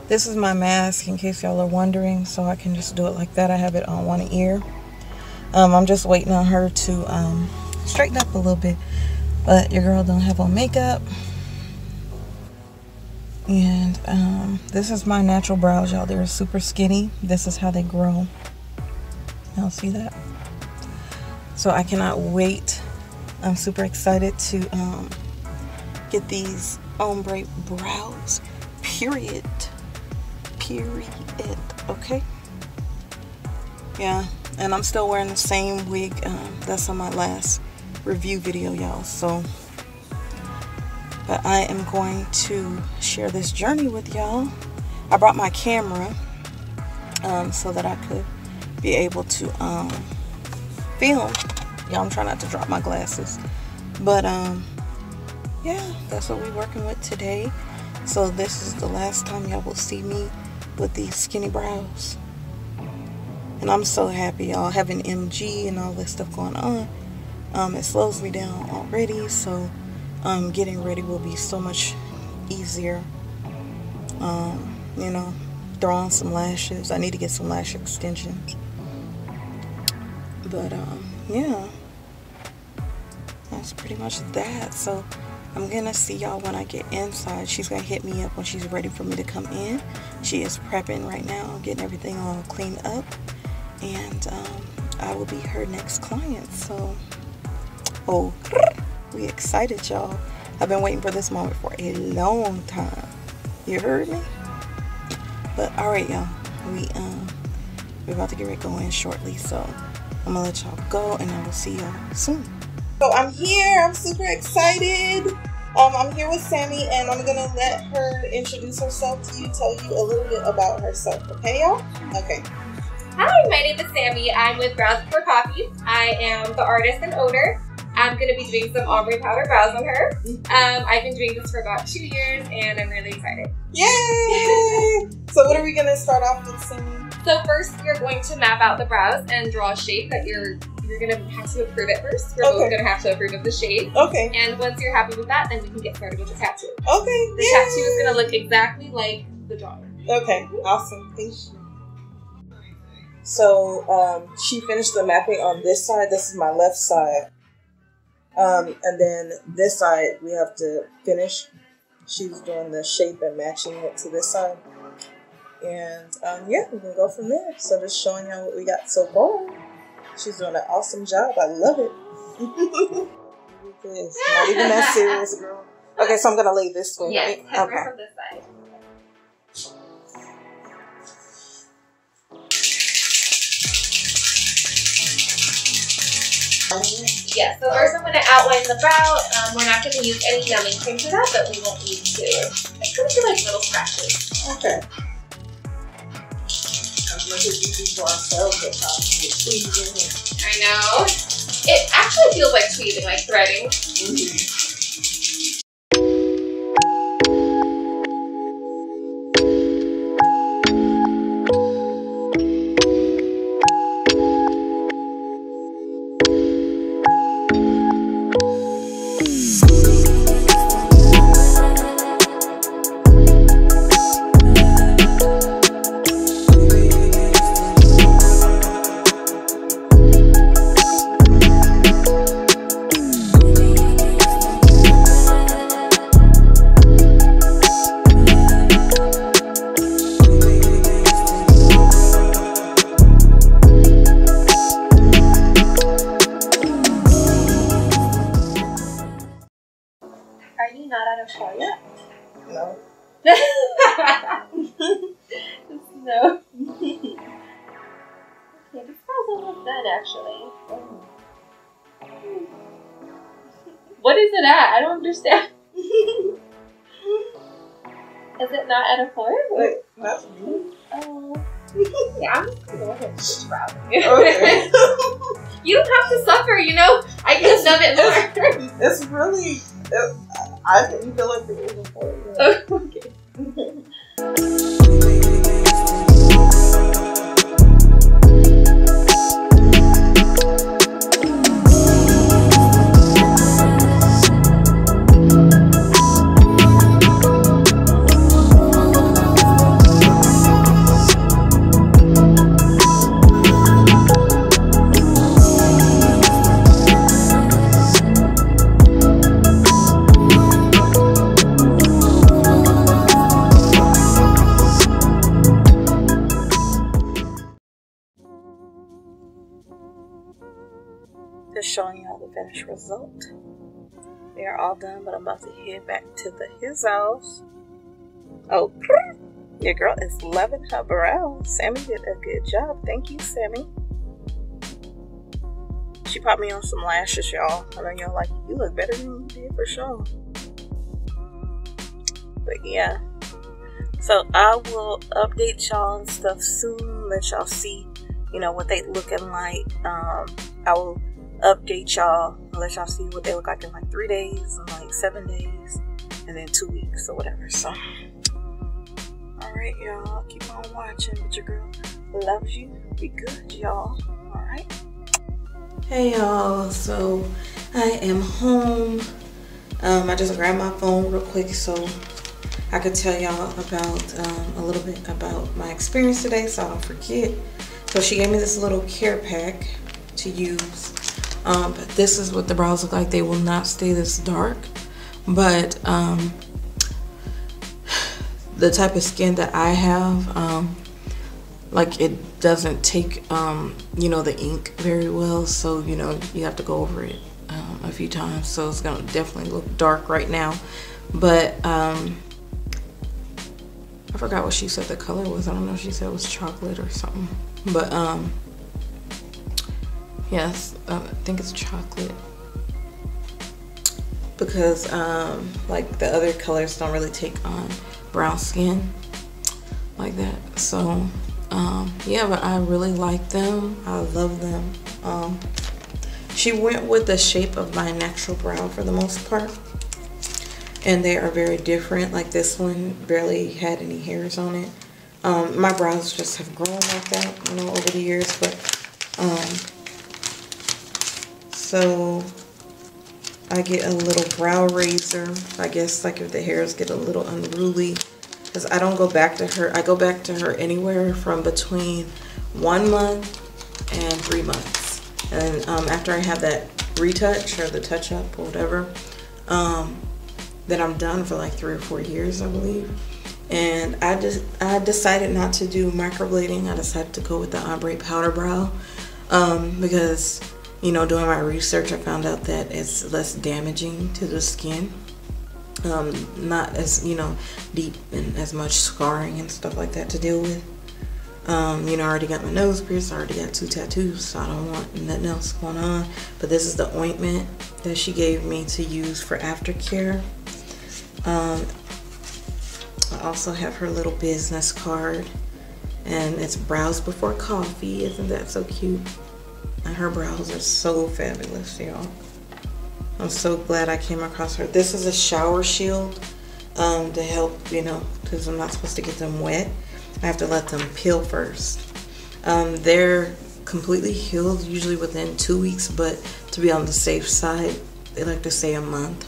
This is my mask in case y'all are wondering, so I can just do it like that. I have it on one ear. I'm just waiting on her to straighten up a little bit, but your girl don't have on makeup. And this is my natural brows, y'all. They're super skinny. This is how they grow. Y'all see that? So I cannot wait. I'm super excited to get these ombre brows. Period. Okay. Yeah, and I'm still wearing the same wig that's on my last review video, y'all. So, but I am going to share this journey with y'all. I brought my camera so that I could be able to film. Y'all, I'm trying not to drop my glasses, but yeah, that's what we're working with today. So this is the last time y'all will see me with these skinny brows. And I'm so happy, y'all. Having MG and all this stuff going on, it slows me down already. So getting ready will be so much easier. You know, throw on some lashes. I need to get some lash extensions. But yeah, that's pretty much that. So I'm gonna see y'all when I get inside. She's gonna hit me up when she's ready for me to come in. She is prepping right now, getting everything all cleaned up, and I will be her next client. So, oh, we excited, y'all. I've been waiting for this moment for a long time. You heard me? But all right, y'all, we're about to get ready to go in shortly. So I'm gonna let y'all go, and I will see y'all soon. So I'm here. I'm super excited. I'm here with Sammy, and I'm gonna let her introduce herself to you, tell you a little bit about herself. Okay, y'all? Okay. Hi, my name is Sammy. I'm with Brows Before Coffee. I am the artist and owner. I'm gonna be doing some ombre powder brows on her. I've been doing this for about 2 years, and I'm really excited. Yay! So what are we gonna start off with, Sammy? So first, we're going to map out the brows and draw a shape that you're gonna have to approve it first. We're both gonna have to approve of the shape. Okay. And once you're happy with that, then we can get started with the tattoo. Okay. The tattoo is gonna look exactly like the drawing. Okay. Awesome. Thank you. So she finished the mapping on this side. This is my left side. And then this side we have to finish. She's doing the shape and matching it to this side. And yeah, we can go from there. So just showing y'all what we got so far. She's doing an awesome job. I love it. It's not even that serious, girl. Okay, so I'm gonna lay this way, yes, right? Okay. From this side. Yeah, so first I'm going to outline the brow. We're not going to use any numbing cream for that, but we won't need to. It's going to be like little scratches. Okay. As much as we do for ourselves, but possibly tweezing. I know. It actually feels like tweezing, like threading. Are you not out of shell yet? No. No. Okay, this smells almost done actually. What is it at? I don't understand. Is it not at a 4? Wait, that's me. Oh. Yeah, I'm just gonna go ahead and switch brows. Okay. You don't have to suffer, you know? I can nub it more. It's really, I didn't feel like it was important. Okay. Just showing y'all the finished result. They are all done, but I'm about to head back to his house. Oh, your girl is loving her brows. Sammy did a good job. Thank you, Sammy. She popped me on some lashes, y'all. I know y'all like, you look better than you did for sure. But yeah. So I will update y'all and stuff soon. Let y'all see, you know, what they looking like. I will update y'all. Let y'all see what they look like in like 3 days, and like 7 days, and then 2 weeks or whatever. So, alright, y'all. Keep on watching. But your girl loves you. Be good, y'all. Alright. Hey, y'all. So, I am home. I just grabbed my phone real quick so I could tell y'all about a little bit about my experience today, so I don't forget. So she gave me this little care pack to use. But this is what the brows look like. They will not stay this dark, but the type of skin that I have, like, it doesn't take you know, the ink very well, so you know, you have to go over it a few times. So it's gonna definitely look dark right now, but I forgot what she said the color was. I don't know if she said it was chocolate or something, but yes, I think it's chocolate, because like the other colors don't really take on brown skin like that. So yeah, but I really like them. I love them. She went with the shape of my natural brow for the most part, and they are very different. Like this one barely had any hairs on it. My brows just have grown like that, you know, over the years. But so I get a little brow razor, I guess, like if the hairs get a little unruly, because I don't go back to her. I go back to her anywhere from between 1 month and 3 months. And after I have that retouch or the touch up or whatever, then I'm done for like 3 or 4 years, I believe. And I decided not to do microblading. I decided to go with the Ombre powder brow, because, you know, doing my research, I found out that it's less damaging to the skin. Not as, you know, deep and as much scarring and stuff like that to deal with. You know, I already got my nose pierced, I already got 2 tattoos, so I don't want nothing else going on. But this is the ointment that she gave me to use for aftercare. I also have her little business card, and it's brows before coffee. Isn't that so cute? And her brows are so fabulous, y'all. I'm so glad I came across her. This is a shower shield to help, you know, because I'm not supposed to get them wet. I have to let them peel first. They're completely healed usually within 2 weeks, but to be on the safe side, they like to say a month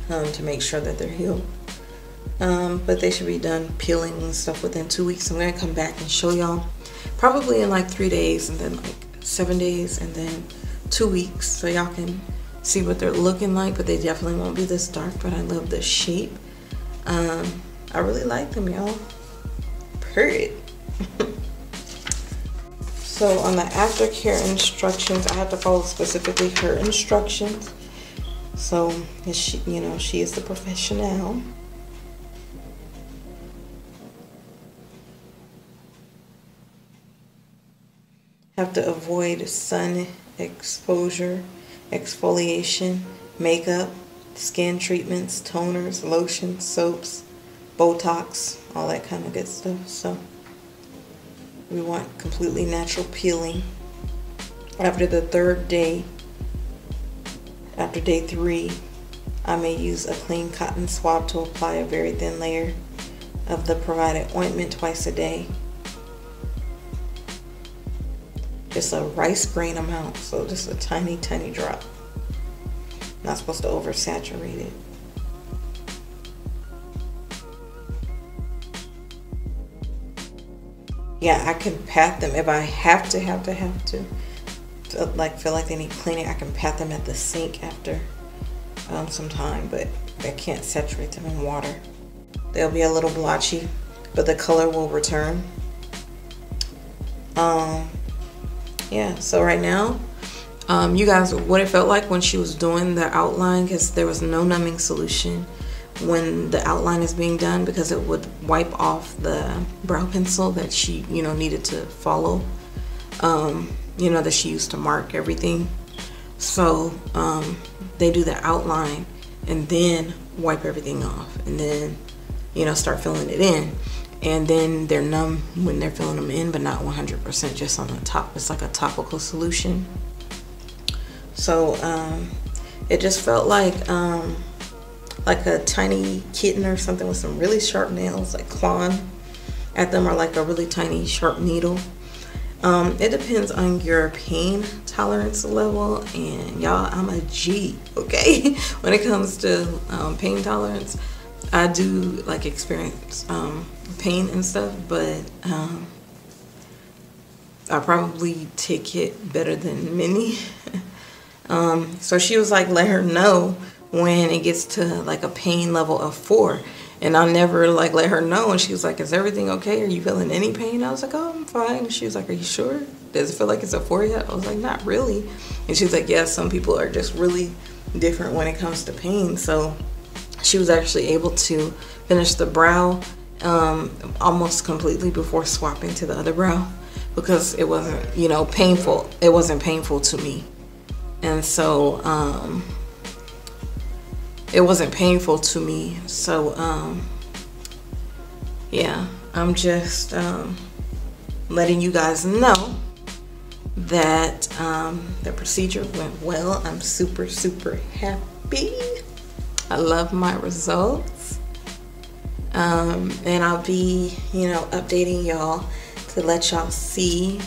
to make sure that they're healed. But they should be done peeling and stuff within 2 weeks. I'm gonna come back and show y'all probably in like 3 days, and then like 7 days, and then 2 weeks, so y'all can see what they're looking like. But they definitely won't be this dark, but I love the shape. I really like them, y'all. Period. So on the aftercare instructions, I have to follow specifically her instructions. So she, you know, she is the professional. Have to avoid sun exposure, exfoliation, makeup, skin treatments, toners, lotions, soaps, Botox, all that kind of good stuff. So we want completely natural peeling. After the 3rd day, after day 3, I may use a clean cotton swab to apply a very thin layer of the provided ointment twice a day. Just a rice grain amount, so just a tiny, tiny drop. Not supposed to oversaturate it. Yeah, I can pat them if I have to. Like, feel like they need cleaning, I can pat them at the sink after some time, but I can't saturate them in water. They'll be a little blotchy, but the color will return. Yeah, so right now you guys, what it felt like when she was doing the outline, because there was no numbing solution when the outline is being done, because it would wipe off the brow pencil that she, you know, needed to follow, you know, that she used to mark everything. So they do the outline and then wipe everything off, and then, you know, start filling it in. And then they're numb when they're filling them in, but not 100%, just on the top. It's like a topical solution. So it just felt like a tiny kitten or something with some really sharp nails, like clawing at them, or like a really tiny sharp needle. It depends on your pain tolerance level, and y'all, I'm a G, okay? When it comes to pain tolerance, I do like experience pain and stuff, but I probably take it better than many. So she was like, let her know when it gets to like a pain level of 4. And I never like let her know, and she was like, is everything okay? Are you feeling any pain? I was like, oh, I'm fine. And she was like, are you sure? Does it feel like it's a 4 yet? I was like, not really. And she was like, yeah, some people are just really different when it comes to pain. So she was actually able to finish the brow almost completely before swapping to the other brow, because it wasn't, you know, painful. It wasn't painful to me. And so it wasn't painful to me. So yeah, I'm just letting you guys know that the procedure went well. I'm super, super happy. I love my results. And I'll be, you know, updating y'all to let y'all see.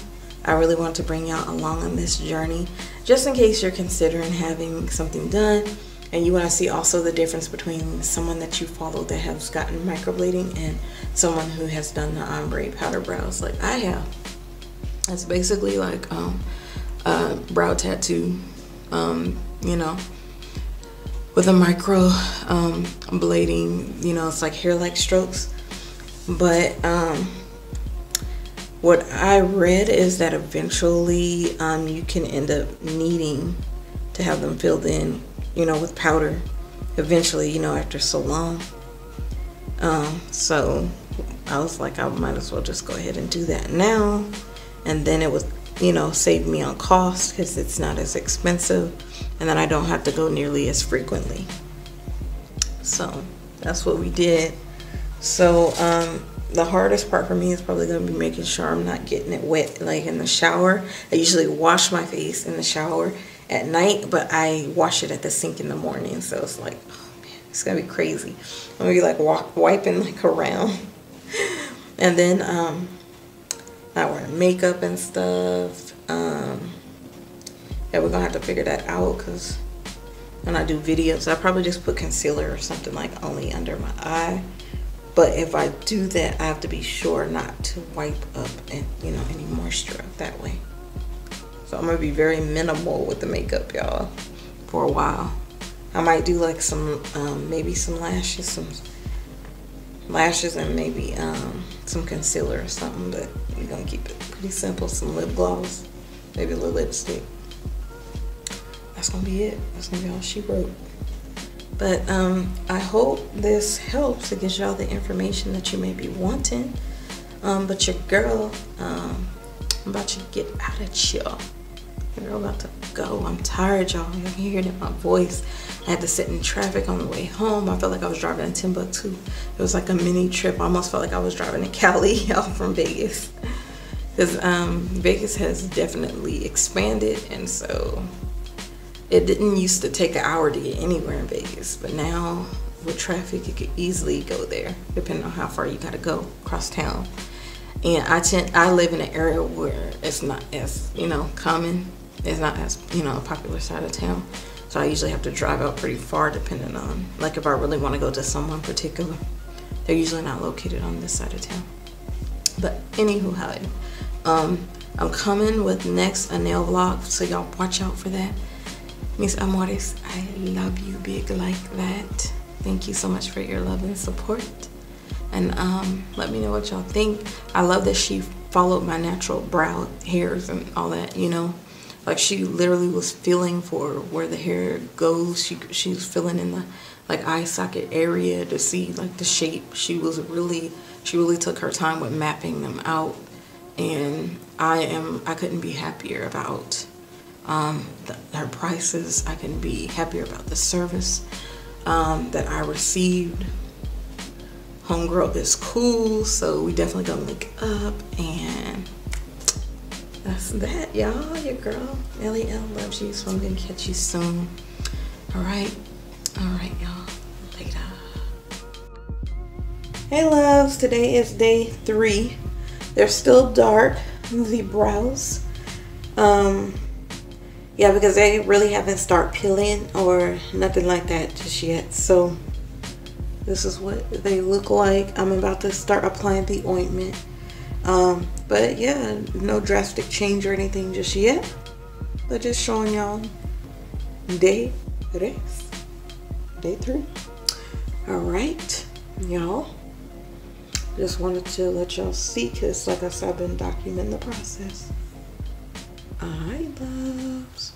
I really want to bring y'all along on this journey, just in case you're considering having something done and you want to see also the difference between someone that you follow that has gotten microblading and someone who has done the ombre powder brows like I have. It's basically like a brow tattoo, you know, with a micro blading, you know, it's like hair-like strokes. But what I read is that eventually you can end up needing to have them filled in, you know, with powder eventually, you know, after so long. So I was like, I might as well just go ahead and do that now, and then it would, you know, save me on cost because it's not as expensive, and then I don't have to go nearly as frequently. So that's what we did. So the hardest part for me is probably going to be making sure I'm not getting it wet like in the shower. I usually wash my face in the shower at night, but I wash it at the sink in the morning. So it's like, oh man, it's going to be crazy. I'm going to be like wiping like around. And then not wearing makeup and stuff. Yeah, we're going to have to figure that out, because when I do videos, I probably just put concealer or something like only under my eye. But if I do that, I have to be sure not to wipe up and, you know, any moisture up that way. So I'm gonna be very minimal with the makeup, y'all, for a while. I might do like some maybe some lashes, and maybe some concealer or something, but we're gonna keep it pretty simple. Some lip gloss, maybe a little lipstick. That's gonna be it. That's gonna be all she wrote. But I hope this helps to get y'all the information that you may be wanting. But your girl, I'm about to get out of here. Your girl about to go. I'm tired, y'all. You can hear it in my voice. I had to sit in traffic on the way home. I felt like I was driving in Timbuktu. It was like a mini trip. I almost felt like I was driving to Cali, y'all, from Vegas. Because Vegas has definitely expanded, and so it didn't used to take an hour to get anywhere in Vegas, but now with traffic, you could easily go there, depending on how far you gotta go across town. And I live in an area where it's not as, you know, common. It's not as, you know, a popular side of town. So I usually have to drive out pretty far, depending on, like, if I really want to go to someone particular. They're usually not located on this side of town. But anywho, I'm coming with next a nail vlog, so y'all watch out for that. Mis amores, I love you big like that. Thank you so much for your love and support. And let me know what y'all think. I love that she followed my natural brow hairs and all that, you know. Like she literally was feeling for where the hair goes. She was feeling in the like eye socket area to see like the shape. She really took her time with mapping them out, and I couldn't be happier about her prices. I couldn't be happier about the service that I received. Homegirl is cool, so we definitely gonna link up, and that's that, y'all. Your girl LEL loves you, so I'm gonna catch you soon. All right, y'all. Later. Hey loves, today is day 3. They're still dark, the brows. Yeah, because they really haven't started peeling or nothing like that just yet. So this is what they look like. I'm about to start applying the ointment. But yeah, no drastic change or anything just yet. But just showing y'all day 3. All right, y'all. Just wanted to let y'all see, because like I said, I've been documenting the process. All right, loves.